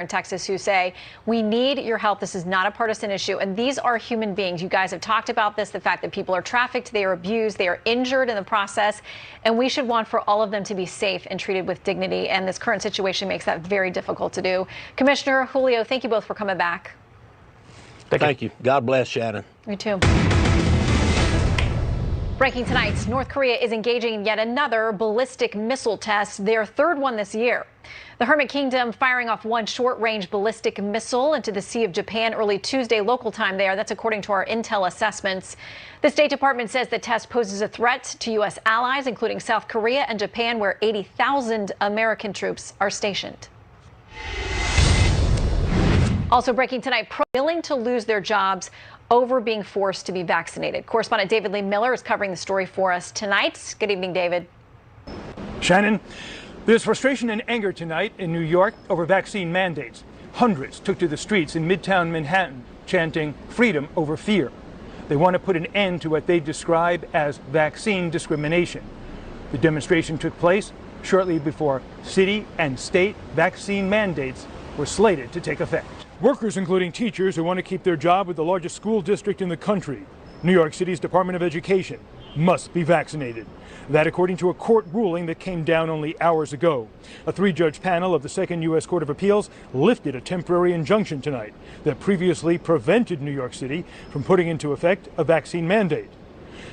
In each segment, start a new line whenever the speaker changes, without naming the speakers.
in Texas who say, we need your help. This is not a partisan issue. And these are human beings. You guys have talked about this, the fact that people are trafficked, they are abused, they are injured in the process. And we should want for all of them to be safe and treated with dignity. And this current situation makes that very difficult to do. Commissioner Julio, thank you both for coming back.
Thank you. God bless, Shannon.
You too. Breaking tonight, North Korea is engaging in yet another ballistic missile test, their third one this year. The Hermit Kingdom firing off one short-range ballistic missile into the Sea of Japan early Tuesday local time there. That's according to our intel assessments. The State Department says the test poses a threat to U.S. allies, including South Korea and Japan, where 80,000 American troops are stationed. Also breaking tonight, willing to lose their jobs over being forced to be vaccinated. Correspondent David Lee Miller is covering the story for us tonight. Good evening, David.
Shannon, there's frustration and anger tonight in New York over vaccine mandates. Hundreds took to the streets in Midtown Manhattan, chanting freedom over fear. They want to put an end to what they describe as vaccine discrimination. The demonstration took place shortly before city and state vaccine mandates were slated to take effect. Workers, including teachers who want to keep their job with the largest school district in the country, New York City's Department of Education, must be vaccinated. That according to a court ruling that came down only hours ago. A three-judge panel of the Second U.S. Court of Appeals lifted a temporary injunction tonight that previously prevented New York City from putting into effect a vaccine mandate.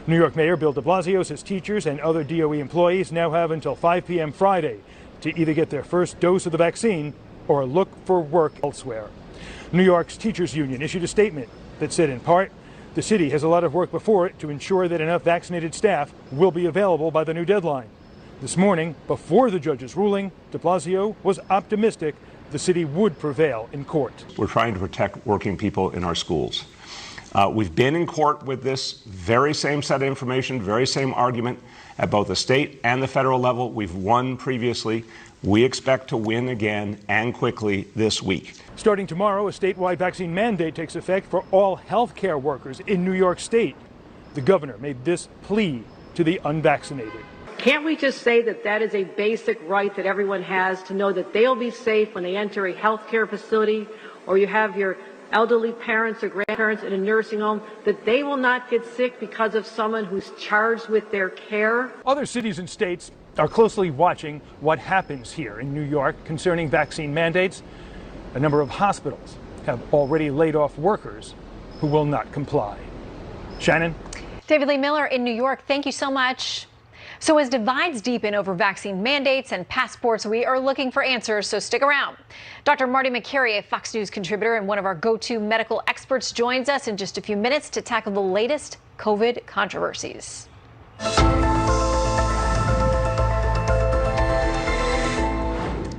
New York Mayor Bill de Blasio says teachers and other DOE employees now have until 5 p.m. Friday to either get their first dose of the vaccine or look for work elsewhere. New York's teachers union issued a statement that said, in part, the city has a lot of work before it to ensure that enough vaccinated staff will be available by the new deadline. This morning, before the judge's ruling, de Blasio was optimistic the city would prevail in court.
We're trying to protect working people in our schools. We've been in court with this very same set of information, very same argument at both the state and the federal level. We've won previously. We expect to win again and quickly this week.
Starting tomorrow, a statewide vaccine mandate takes effect for all healthcare workers in New York State. The governor made this plea to the unvaccinated.
Can't we just say that that is a basic right that everyone has to know that they'll be safe when they enter a healthcare facility, or you have your elderly parents or grandparents in a nursing home, that they will not get sick because of someone who's charged with their care?
Other cities and states are closely watching what happens here in New York concerning vaccine mandates. A number of hospitals have already laid off workers who will not comply. Shannon?
David Lee Miller in New York, thank you so much. So as divides deepen over vaccine mandates and passports, we are looking for answers, so stick around. Dr. Marty McCary, a Fox News contributor and one of our go-to medical experts, joins us in just a few minutes to tackle the latest COVID controversies.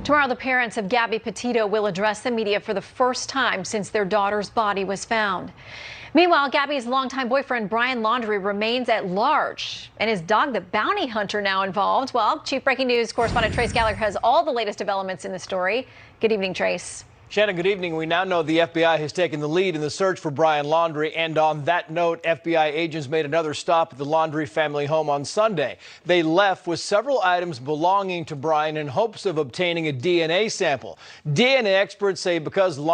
Tomorrow, the parents of Gabby Petito will address the media for the first time since their daughter's body was found. Meanwhile, Gabby's longtime boyfriend, Brian Laundrie, remains at large, and his dog, the bounty hunter, now involved. Well, Chief Breaking News correspondent Trace Gallagher has all the latest developments in the story. Good evening, Trace.
Shannon, good evening. We now know the FBI has taken the lead in the search for Brian Laundrie. And on that note, FBI agents made another stop at the Laundrie family home on Sunday. They left with several items belonging to Brian in hopes of obtaining a DNA sample. DNA experts say because Laundrie